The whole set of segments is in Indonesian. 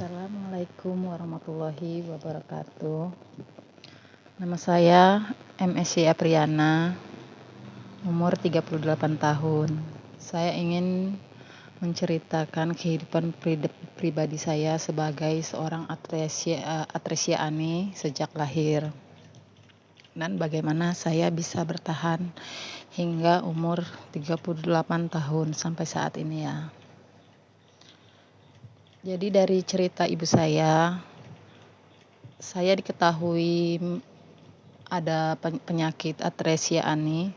Assalamualaikum warahmatullahi wabarakatuh. Nama saya MSy Apriana, umur 38 tahun. Saya ingin menceritakan kehidupan pribadi saya sebagai seorang Atresia Ani sejak lahir. Dan bagaimana saya bisa bertahan hingga umur 38 tahun sampai saat ini ya. Jadi dari cerita ibu saya diketahui ada penyakit Atresia Ani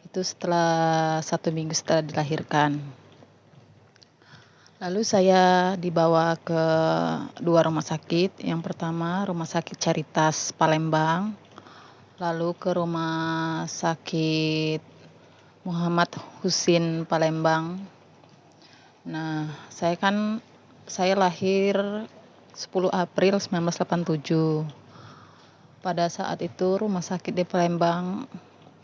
itu setelah 1 minggu setelah dilahirkan. Lalu saya dibawa ke 2 rumah sakit. Yang pertama Rumah Sakit Caritas Palembang, lalu ke Rumah Sakit Muhammad Husin Palembang. Nah, saya lahir 10 April 1987. Pada saat itu rumah sakit di Palembang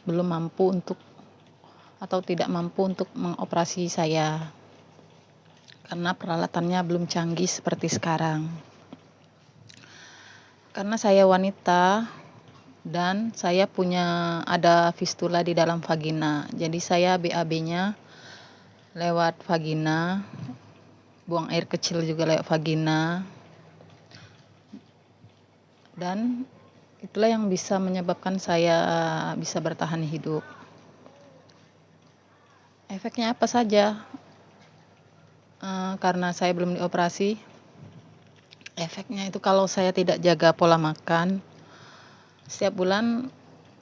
tidak mampu untuk mengoperasi saya karena peralatannya belum canggih seperti sekarang. Karena saya wanita dan saya ada fistula di dalam vagina. Jadi saya BAB-nya lewat vagina, buang air kecil juga lewat vagina. Dan itulah yang bisa menyebabkan saya bisa bertahan hidup. Efeknya apa saja? Karena saya belum dioperasi, efeknya itu kalau saya tidak jaga pola makan, setiap bulan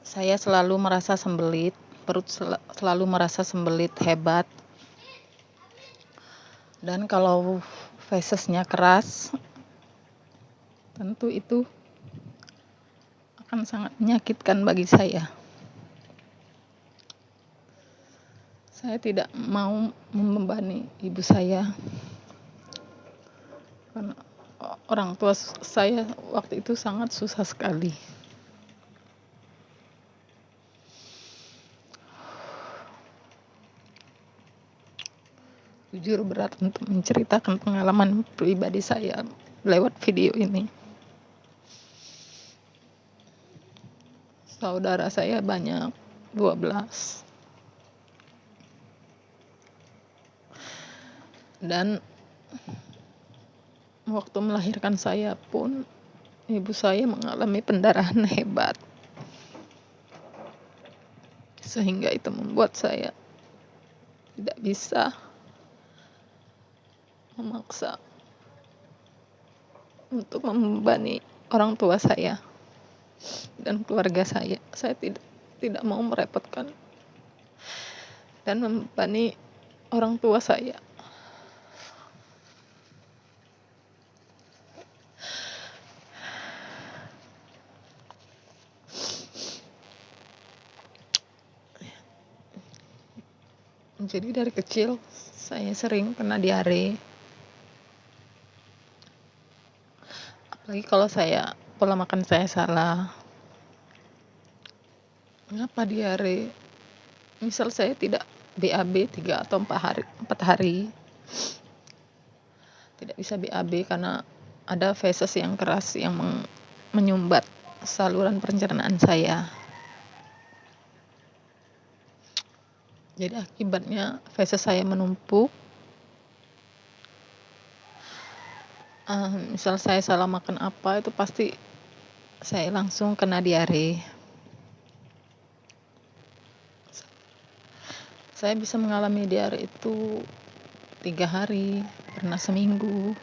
saya selalu merasa sembelit, perut selalu merasa sembelit hebat. Dan kalau fesesnya keras, tentu itu akan sangat menyakitkan bagi saya. Saya tidak mau membebani ibu saya karena orang tua saya waktu itu sangat susah sekali. Jujur berat untuk menceritakan pengalaman pribadi saya lewat video ini. Saudara saya banyak, 12. Dan waktu melahirkan saya pun ibu saya mengalami pendarahan hebat. Sehingga itu membuat saya tidak bisa memaksa untuk membebani orang tua saya dan keluarga saya. Saya tidak mau merepotkan dan membebani orang tua saya. Jadi dari kecil saya sering kena diare. Apalagi kalau pola makan saya salah. Mengapa diare? Misal saya tidak BAB 3 atau 4 hari. Tidak bisa BAB karena ada feses yang keras yang menyumbat saluran pencernaan saya. Jadi akibatnya feses saya menumpuk. Misal saya salah makan apa itu pasti saya langsung kena diare. Saya bisa mengalami diare itu 3 hari, pernah seminggu.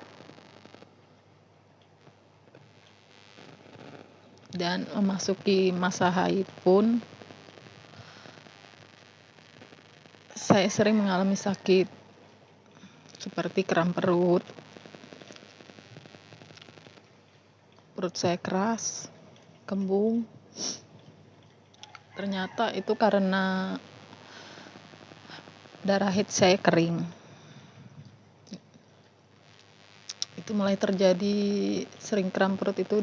Dan memasuki masa haid pun saya sering mengalami sakit seperti kram perut saya keras, kembung. Ternyata itu karena darah haid saya kering. Itu mulai terjadi sering kram perut itu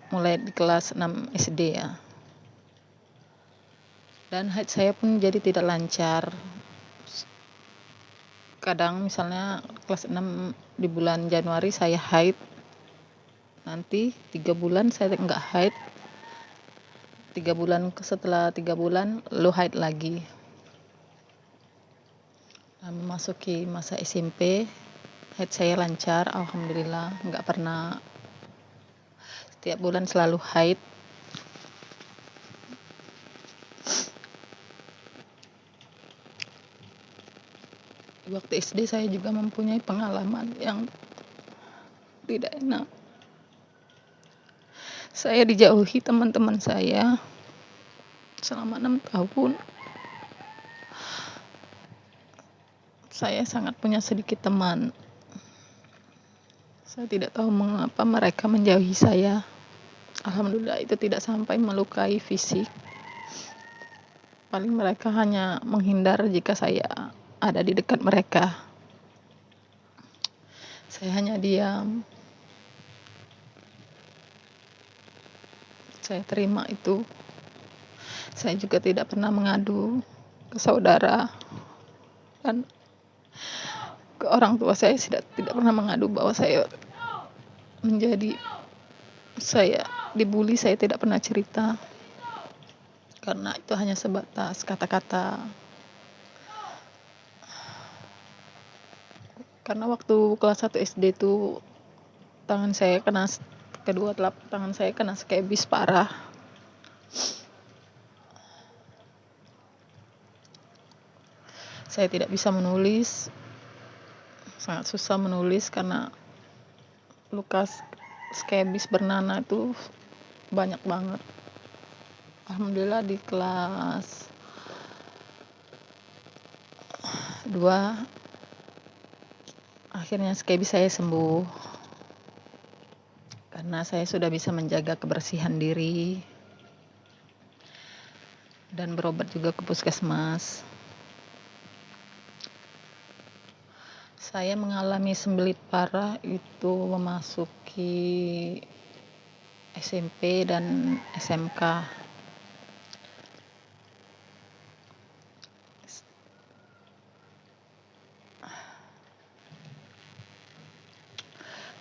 mulai di kelas 6 SD ya. Dan haid saya pun jadi tidak lancar kadang misalnya kelas 6 di bulan Januari saya haid, nanti 3 bulan saya nggak haid, 3 bulan setelah 3 bulan lo haid lagi. Nah, memasuki masa SMP, haid saya lancar, alhamdulillah, nggak pernah setiap bulan selalu haid. Waktu SD saya juga mempunyai pengalaman yang tidak enak. Saya dijauhi teman-teman saya selama 6 tahun. Saya sangat punya sedikit teman. Saya tidak tahu mengapa mereka menjauhi saya. Alhamdulillah itu tidak sampai melukai fisik. Paling mereka hanya menghindar jika saya ada di dekat mereka. Saya hanya diam. Saya terima itu. Saya juga tidak pernah mengadu ke saudara dan ke orang tua saya tidak pernah mengadu bahwa saya dibully. Saya tidak pernah cerita karena itu hanya sebatas kata-kata. Karena waktu kelas 1 SD itu tangan saya kena skebis parah. Saya tidak bisa menulis, sangat susah menulis karena luka skebis bernanah itu banyak banget. Alhamdulillah di kelas 2 akhirnya skebis saya sembuh karena saya sudah bisa menjaga kebersihan diri dan berobat juga ke puskesmas. Saya mengalami sembelit parah itu memasuki SMP dan SMK.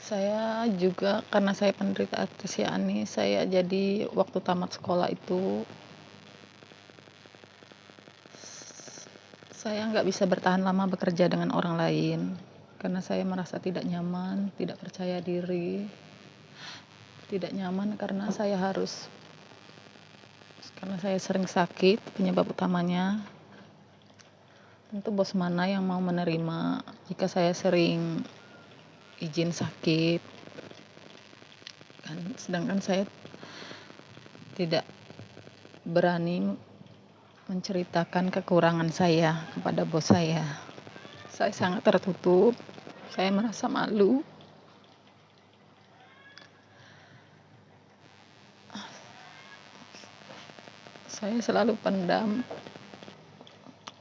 Saya juga karena saya penderita atresia ani, saya jadi waktu tamat sekolah itu saya nggak bisa bertahan lama bekerja dengan orang lain karena saya merasa tidak nyaman, tidak percaya diri, tidak nyaman karena saya sering sakit. Penyebab utamanya tentu bos mana yang mau menerima jika saya sering izin sakit kan, sedangkan saya tidak berani menceritakan kekurangan saya kepada bos saya. Saya sangat tertutup, saya merasa malu. Saya selalu pendam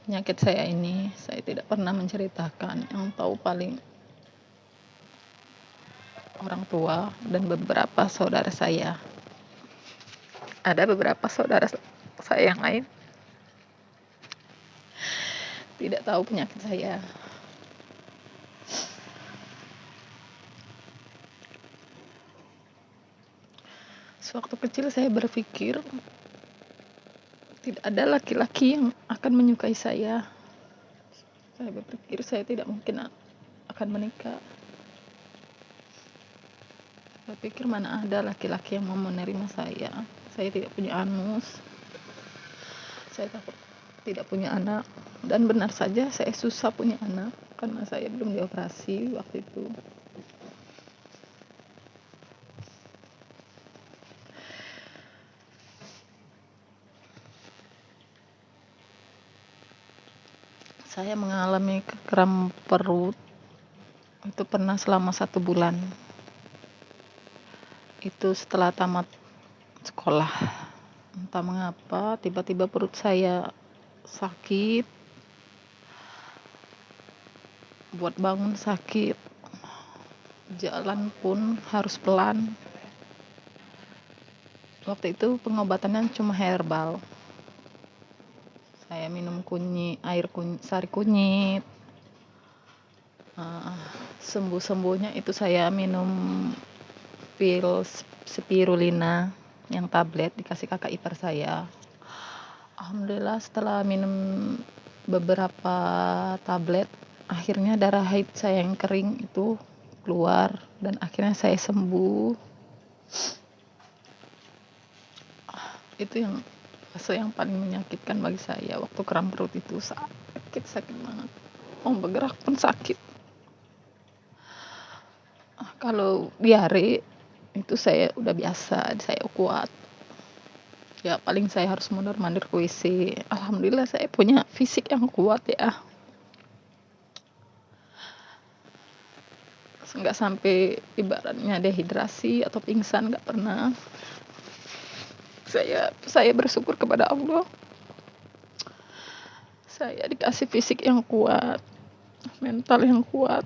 penyakit saya ini, saya tidak pernah menceritakan. Yang tahu paling orang tua dan beberapa saudara saya. Ada beberapa saudara saya yang lain tidak tahu penyakit saya. Sewaktu kecil saya berpikir tidak ada laki-laki yang akan menyukai saya. Saya berpikir saya tidak mungkin akan menikah. Saya pikir mana ada laki-laki yang mau menerima saya. Saya tidak punya anus. Saya takut tidak punya anak. Dan benar saja saya susah punya anak karena saya belum dioperasi waktu itu. Saya mengalami kram perut itu pernah selama 1 bulan. Itu setelah tamat sekolah. Entah mengapa tiba-tiba perut saya sakit, buat bangun sakit, jalan pun harus pelan. Waktu itu pengobatannya cuma herbal. Saya minum sari kunyit, Sembuh-sembuhnya itu saya minum pil spirulina yang tablet dikasih kakak ipar saya. Alhamdulillah setelah minum beberapa tablet, akhirnya darah haid saya yang kering itu keluar dan akhirnya saya sembuh. Itu yang fase yang paling menyakitkan bagi saya waktu kram perut itu, sakit banget. Mau bergerak pun sakit. Kalau diare itu saya udah biasa, saya kuat. Ya paling saya harus mundur-mandir ke WC. Alhamdulillah saya punya fisik yang kuat ya. Nggak sampai ibaratnya dehidrasi atau pingsan, nggak pernah. Saya bersyukur kepada Allah. Saya dikasih fisik yang kuat, mental yang kuat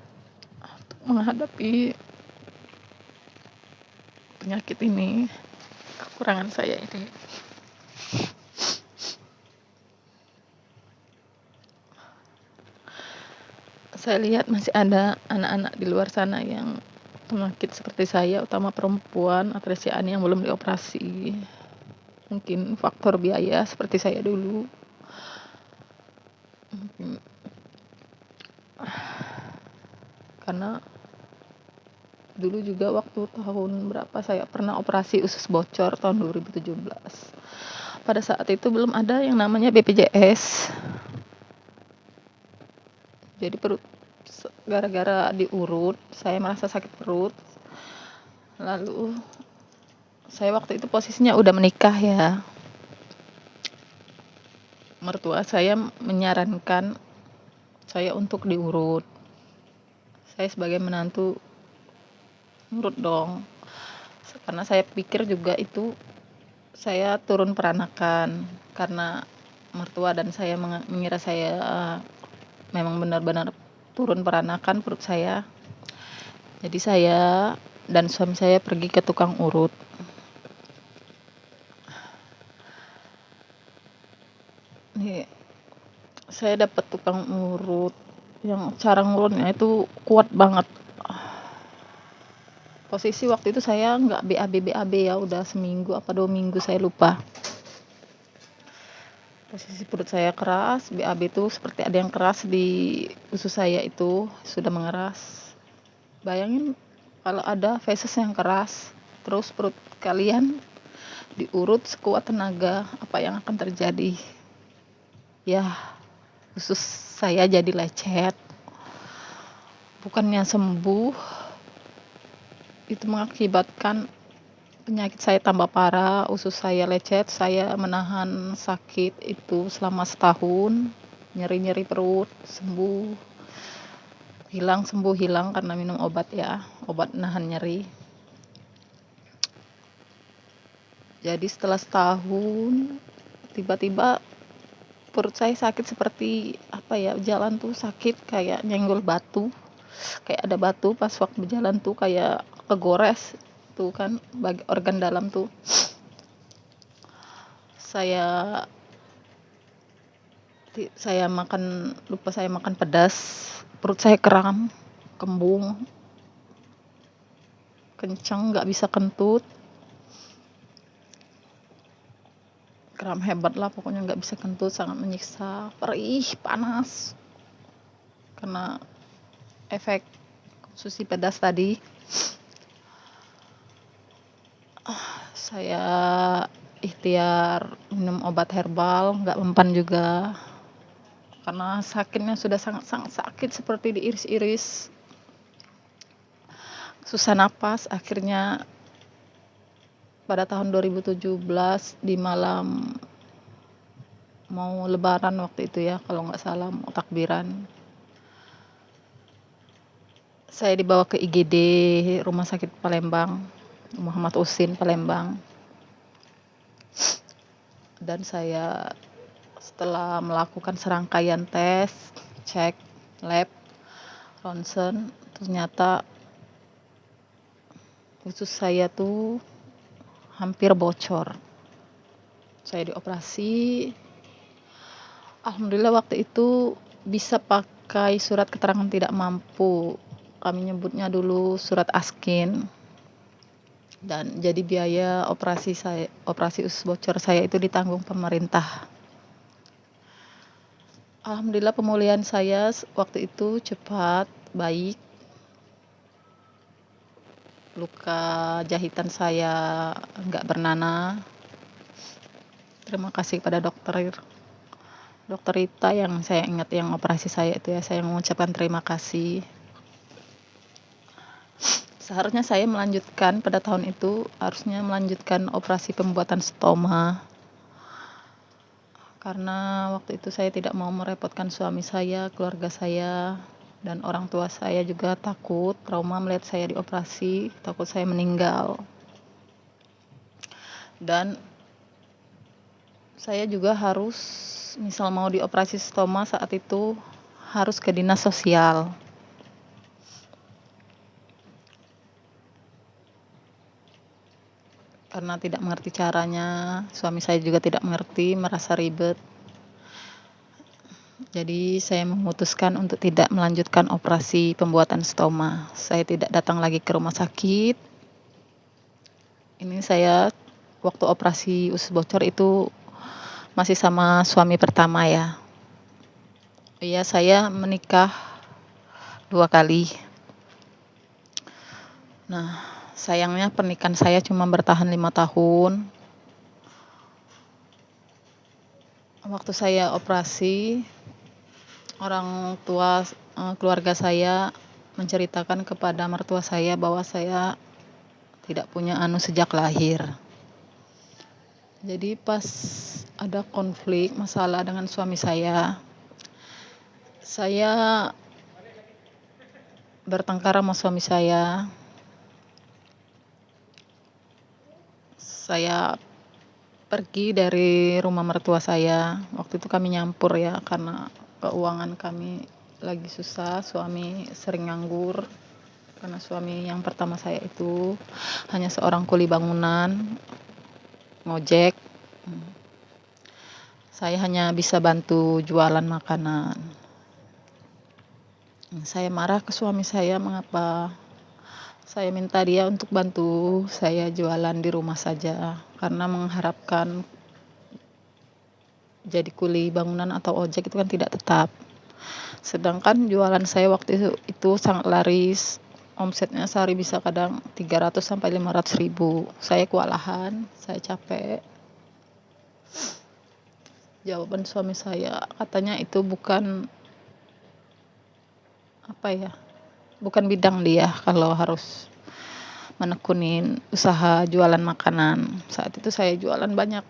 untuk menghadapi penyakit ini, kekurangan saya ini. Saya lihat masih ada anak-anak di luar sana yang penyakit seperti saya, utama perempuan atau ani yang belum dioperasi. Mungkin faktor biaya seperti saya dulu. Karena dulu juga waktu tahun berapa saya pernah operasi usus bocor tahun 2017. Pada saat itu belum ada yang namanya BPJS. Jadi perut gara-gara diurut, saya merasa sakit perut. Lalu saya waktu itu posisinya udah menikah ya. Mertua saya menyarankan saya untuk diurut. Saya sebagai menantu nurut dong. Karena saya pikir juga itu saya turun peranakan, karena mertua dan saya mengira saya memang benar-benar turun peranakan perut saya. Jadi saya dan suami saya pergi ke tukang urut. Nih, saya dapat tukang urut yang cara ngurutnya itu kuat banget. Posisi waktu itu saya nggak BAB ya, udah seminggu apa 2 minggu saya lupa. Posisi perut saya keras, BAB itu seperti ada yang keras di usus saya itu sudah mengeras. Bayangin kalau ada feses yang keras, terus perut kalian diurut sekuat tenaga, apa yang akan terjadi? Ya, usus saya jadi lecet. Bukannya sembuh, itu mengakibatkan penyakit saya tambah parah, usus saya lecet, saya menahan sakit itu selama setahun, nyeri-nyeri perut, sembuh hilang karena minum obat ya, obat nahan nyeri. Jadi setelah setahun, tiba-tiba perut saya sakit seperti apa ya, jalan tuh sakit kayak nyenggol batu, kayak ada batu pas waktu berjalan tuh kayak kegores tuh kan, bagi organ dalam tuh. Saya lupa saya makan pedas, perut saya kram, kembung, kencang, nggak bisa kentut, kram hebat lah pokoknya, nggak bisa kentut, sangat menyiksa, perih, panas, karena efek konsumsi pedas tadi. Saya ikhtiar minum obat herbal, nggak mempan juga karena sakitnya sudah sangat-sangat sakit, seperti diiris-iris, susah napas. Akhirnya pada tahun 2017 di malam mau lebaran waktu itu ya, kalau nggak salah mau takbiran, saya dibawa ke IGD Rumah Sakit Palembang, Muhammad Usin Palembang. Dan saya setelah melakukan serangkaian tes, cek lab, ronsen, ternyata usus saya tuh hampir bocor. Saya dioperasi. Alhamdulillah waktu itu bisa memakai surat keterangan tidak mampu. Kami nyebutnya dulu surat askin. Dan jadi biaya operasi usus bocor saya itu ditanggung pemerintah. Alhamdulillah pemulihan saya waktu itu cepat, baik. Luka jahitan saya enggak bernanah. Terima kasih pada dokter Rita yang saya ingat yang operasi saya itu ya, saya mengucapkan terima kasih. Seharusnya saya melanjutkan pada tahun itu, harusnya melanjutkan operasi pembuatan stoma. Karena waktu itu saya tidak mau merepotkan suami saya, keluarga saya, dan orang tua saya juga takut, trauma melihat saya dioperasi, takut saya meninggal. Dan saya juga harus, misal mau dioperasi stoma saat itu, harus ke dinas sosial. Karena tidak mengerti caranya, suami saya juga tidak mengerti, merasa ribet. Jadi saya memutuskan untuk tidak melanjutkan operasi pembuatan stoma. Saya tidak datang lagi ke rumah sakit. Ini saya waktu operasi usus bocor itu masih sama suami pertama ya. Iya, saya menikah 2 kali. Nah, sayangnya pernikahan saya cuma bertahan 5 tahun. Waktu saya operasi, orang tua keluarga saya menceritakan kepada mertua saya bahwa saya tidak punya sejak lahir. Jadi pas ada konflik masalah dengan suami saya bertengkar sama suami saya. Saya pergi dari rumah mertua saya. Waktu itu kami nyampur ya, karena keuangan kami lagi susah, suami sering nganggur. Karena suami yang pertama saya itu hanya seorang kuli bangunan, ngojek. Saya hanya bisa bantu jualan makanan. Saya marah ke suami saya, mengapa saya minta dia untuk bantu saya jualan di rumah saja, karena mengharapkan jadi kuli bangunan atau ojek itu kan tidak tetap. Sedangkan jualan saya waktu itu sangat laris. Omsetnya sehari bisa kadang 300 sampai 500 ribu. Saya kewalahan, saya capek. Jawaban suami saya katanya itu bukan bukan bidang dia kalau harus menekunin usaha jualan makanan. Saat itu saya jualan banyak,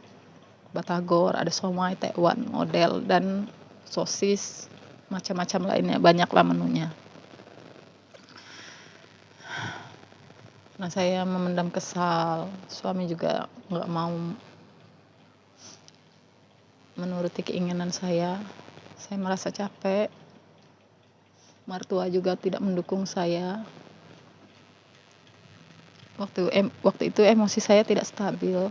batagor, ada somai, Taiwan, model, dan sosis, macam-macam lainnya, banyaklah menunya. Nah, saya memendam kesal, suami juga nggak mau menuruti keinginan saya merasa capek, mertua juga tidak mendukung saya. Waktu itu emosi saya tidak stabil,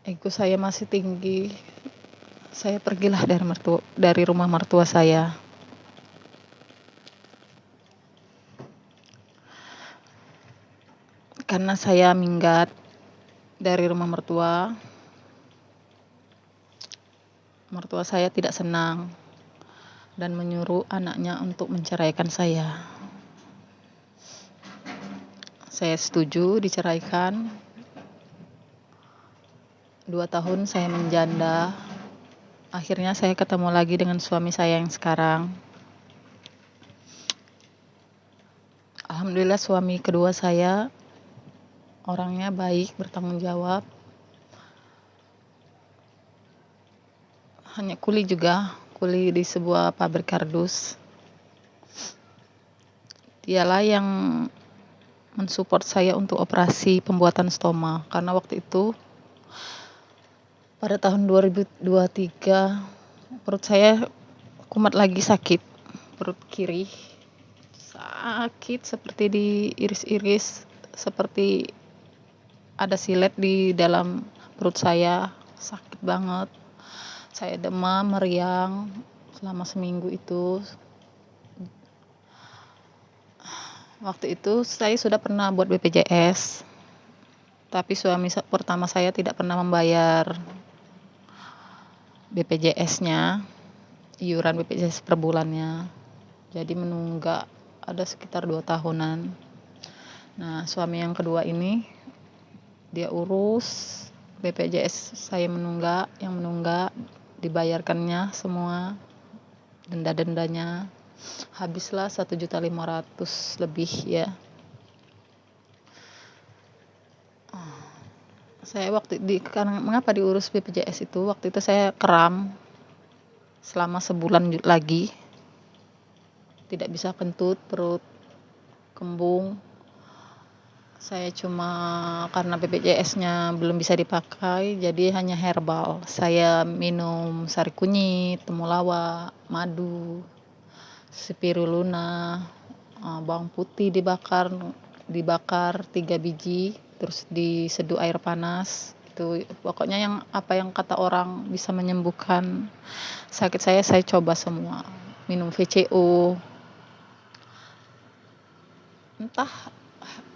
ego saya masih tinggi. Saya pergilah dari rumah mertua saya. Karena saya minggat dari rumah mertua saya tidak senang dan menyuruh anaknya untuk menceraikan saya. Saya setuju diceraikan. 2 tahun saya menjanda. Akhirnya saya ketemu lagi dengan suami saya yang sekarang. Alhamdulillah suami kedua saya orangnya baik, bertanggung jawab. Hanya kuli di sebuah pabrik kardus. Dialah yang mensupport saya untuk operasi pembuatan stoma, karena waktu itu pada tahun 2023 perut saya kumat lagi sakit, perut kiri sakit seperti diiris-iris, seperti ada silet di dalam perut saya, sakit banget. Saya demam, meriang, selama seminggu itu. Waktu itu saya sudah pernah buat BPJS, tapi suami pertama saya tidak pernah membayar BPJS-nya, iuran BPJS per bulannya. Jadi menunggak ada sekitar 2 tahunan. Nah, suami yang kedua ini dia urus BPJS saya yang menunggak dibayarkannya semua denda-dendanya. Habislah 1.500.000 lebih ya. Saya karena mengapa diurus BPJS itu, waktu itu saya kram selama sebulan lagi. Tidak bisa kentut, perut kembung. Saya cuma karena BPJS-nya belum bisa dipakai, jadi hanya herbal. Saya minum sari kunyit, temulawak, madu, spirulina, bawang putih dibakar 3 biji, terus diseduh air panas. Itu pokoknya yang kata orang bisa menyembuhkan sakit saya coba semua. Minum VCO. Entah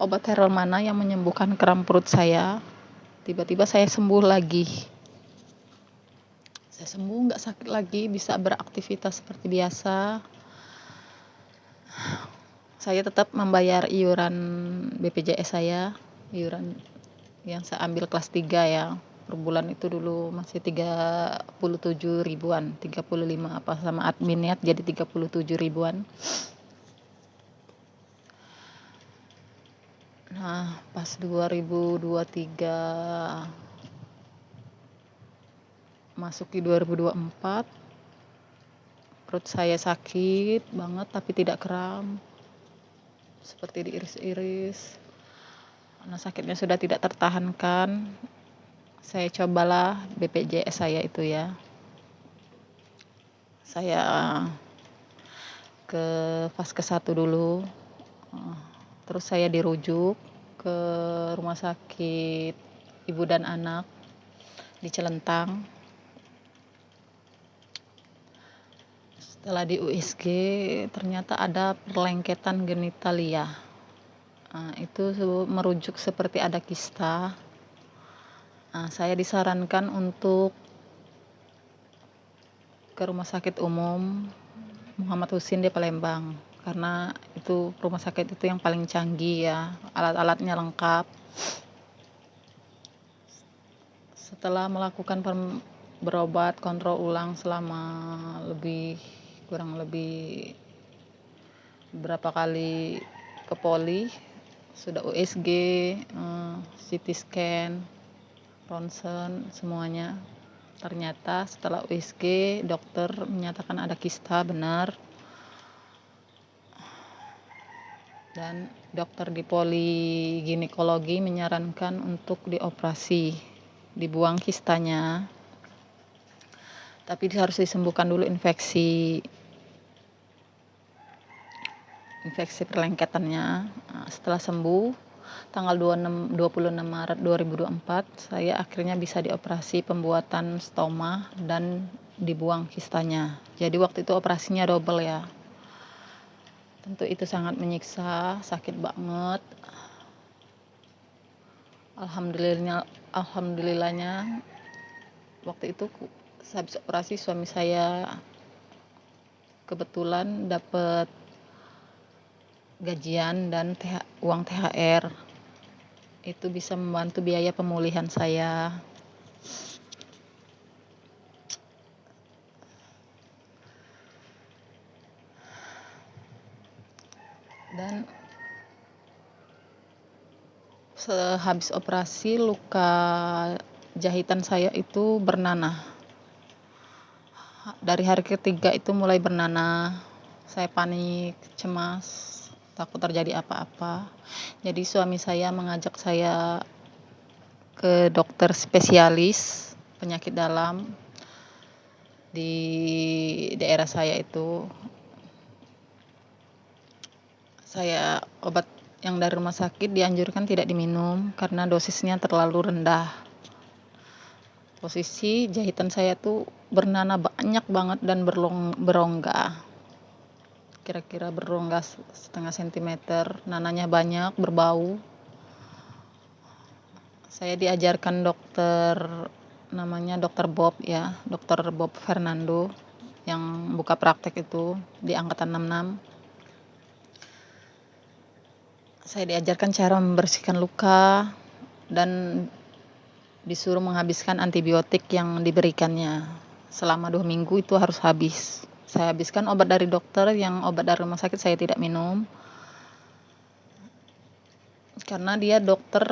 obat herbal mana yang menyembuhkan kram perut saya. Tiba-tiba saya sembuh lagi. Saya sembuh, nggak sakit lagi, bisa beraktivitas seperti biasa. Saya tetap membayar iuran BPJS saya, iuran yang saya ambil kelas 3 ya. Per bulan itu dulu masih 37 ribuan, 35 apa sama adminnya jadi 37 ribuan. Nah, pas 2023 masuk di 2024 perut saya sakit banget tapi tidak kram. Seperti diiris-iris. Karena sakitnya sudah tidak tertahankan, saya cobalah BPJS saya itu ya. Saya ke Vaskes 1 dulu. Terus saya dirujuk ke rumah sakit ibu dan anak di Celentang. Setelah di USG ternyata ada perlengketan genitalia. Itu merujuk seperti ada kista. Saya disarankan untuk ke rumah sakit umum Muhammad Husin di Palembang, karena itu rumah sakit itu yang paling canggih ya, alat-alatnya lengkap. Setelah melakukan berobat kontrol ulang selama kurang lebih berapa kali ke poli, sudah USG, CT scan, ronsen, semuanya. Ternyata setelah USG dokter menyatakan ada kista, benar. Dan dokter di poli ginekologi menyarankan untuk dioperasi, dibuang kistanya. Tapi harus disembuhkan dulu infeksi perlengketannya. Setelah sembuh tanggal 26 Maret 2024 saya akhirnya bisa dioperasi pembuatan stoma dan dibuang kistanya. Jadi waktu itu operasinya double ya. Tentu itu sangat menyiksa, sakit banget. Alhamdulillahnya waktu itu habis operasi suami saya kebetulan dapat gajian dan uang THR. Itu bisa membantu biaya pemulihan saya. Dan sehabis operasi luka jahitan saya itu bernanah. Dari hari ketiga itu mulai bernanah. Saya panik, cemas, takut terjadi apa-apa. Jadi suami saya mengajak saya ke dokter spesialis penyakit dalam di daerah saya itu. Obat yang dari rumah sakit dianjurkan tidak diminum karena dosisnya terlalu rendah. Posisi jahitan saya tuh bernanah banyak banget dan berongga. Kira-kira berongga setengah sentimeter, nanahnya banyak, berbau. Saya diajarkan namanya Dokter Bob ya, Dokter Bob Fernando yang buka praktek itu di angkatan 66. Saya diajarkan cara membersihkan luka dan disuruh menghabiskan antibiotik yang diberikannya. Selama 2 minggu itu harus habis. Saya habiskan obat dari dokter, yang obat dari rumah sakit saya tidak minum. Karena dia dokter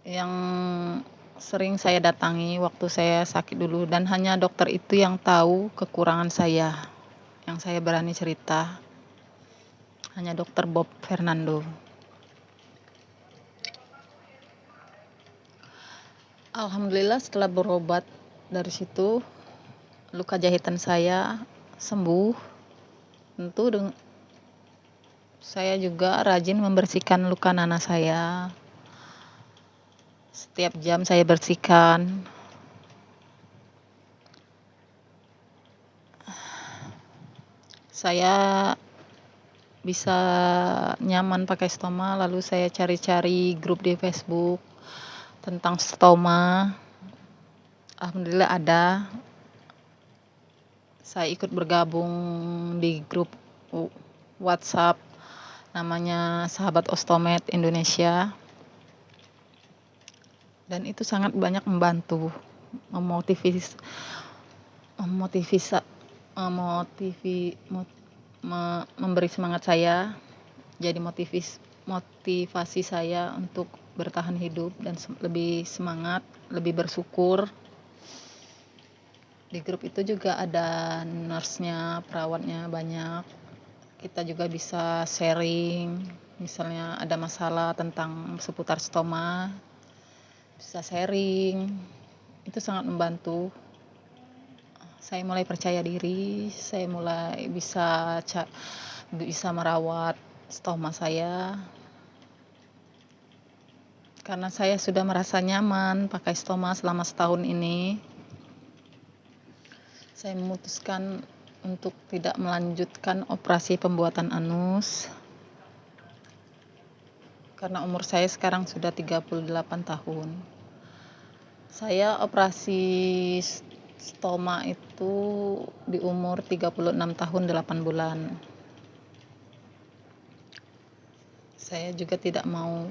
yang sering saya datangi waktu saya sakit dulu, dan hanya dokter itu yang tahu kekurangan saya, yang saya berani cerita. Hanya Dokter Bob Fernando. Alhamdulillah setelah berobat dari situ, luka jahitan saya sembuh. Tentu saya juga rajin membersihkan luka nanah saya. Setiap jam saya bersihkan. Saya bisa nyaman pakai stoma, lalu saya cari-cari grup di Facebook tentang stoma. Alhamdulillah ada. Saya ikut bergabung di grup WhatsApp namanya Sahabat Ostomed Indonesia. Dan itu sangat banyak membantu, memberi semangat saya, jadi motivasi saya untuk bertahan hidup dan lebih semangat, lebih bersyukur. Di grup itu juga ada nurse-nya, perawatnya banyak. Kita juga bisa sharing, misalnya ada masalah tentang seputar stoma, bisa sharing. Itu sangat membantu. Saya mulai percaya diri, saya mulai bisa merawat stoma saya. Karena saya sudah merasa nyaman pakai stoma selama setahun ini, saya memutuskan untuk tidak melanjutkan operasi pembuatan anus. Karena umur saya sekarang sudah 38 tahun. Saya operasi stoma itu di umur 36 tahun 8 bulan. Saya juga tidak mau,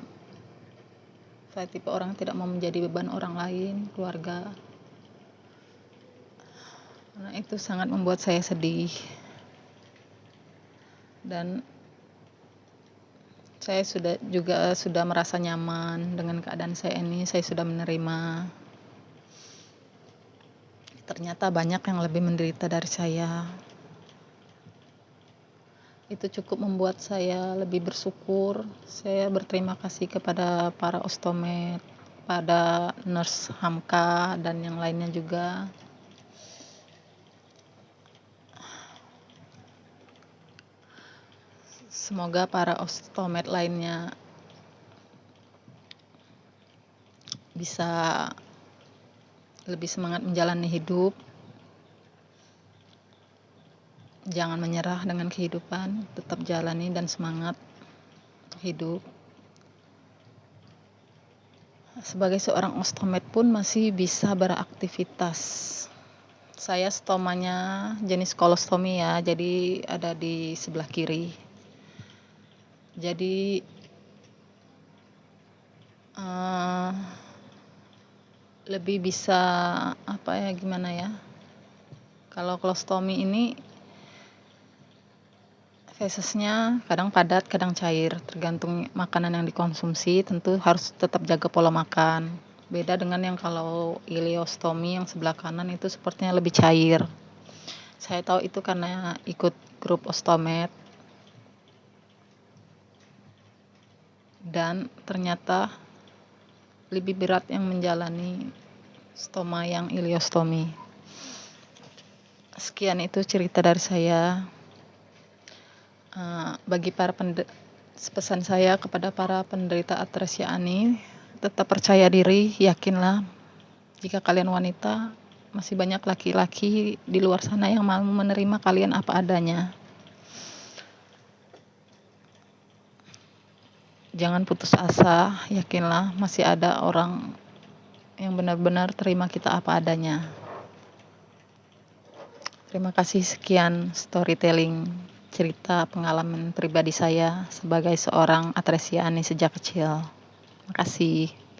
saya tipe orang tidak mau menjadi beban orang lain, keluarga. Karena itu sangat membuat saya sedih. Dan saya sudah merasa nyaman dengan keadaan saya ini, saya sudah menerima. Ternyata banyak yang lebih menderita dari saya. Itu cukup membuat saya lebih bersyukur. Saya berterima kasih kepada para ostomed, pada nurse Hamka dan yang lainnya juga. Semoga para ostomed lainnya bisa lebih semangat menjalani hidup. Jangan menyerah dengan kehidupan, tetap jalani dan semangat hidup. Sebagai seorang ostomed pun masih bisa beraktivitas. Saya stomanya jenis kolostomi ya, jadi ada di sebelah kiri. Jadi lebih bisa gimana ya, kalau kolostomi ini fesesnya kadang padat kadang cair, tergantung makanan yang dikonsumsi. Tentu harus tetap jaga pola makan. Beda dengan yang kalau ileostomi yang sebelah kanan itu sepertinya lebih cair. Saya tahu itu karena ikut grup ostomed. Dan ternyata lebih berat yang menjalani stoma yang ileostomi. Sekian itu cerita dari saya. Bagi pesan saya kepada para penderita atresia ani, tetap percaya diri, yakinlah Jika kalian wanita, masih banyak laki-laki di luar sana yang mau menerima kalian apa adanya. Jangan putus asa, yakinlah masih ada orang yang benar-benar terima kita apa adanya. Terima kasih, sekian storytelling cerita pengalaman pribadi saya sebagai seorang Atresiani sejak kecil. Terima kasih.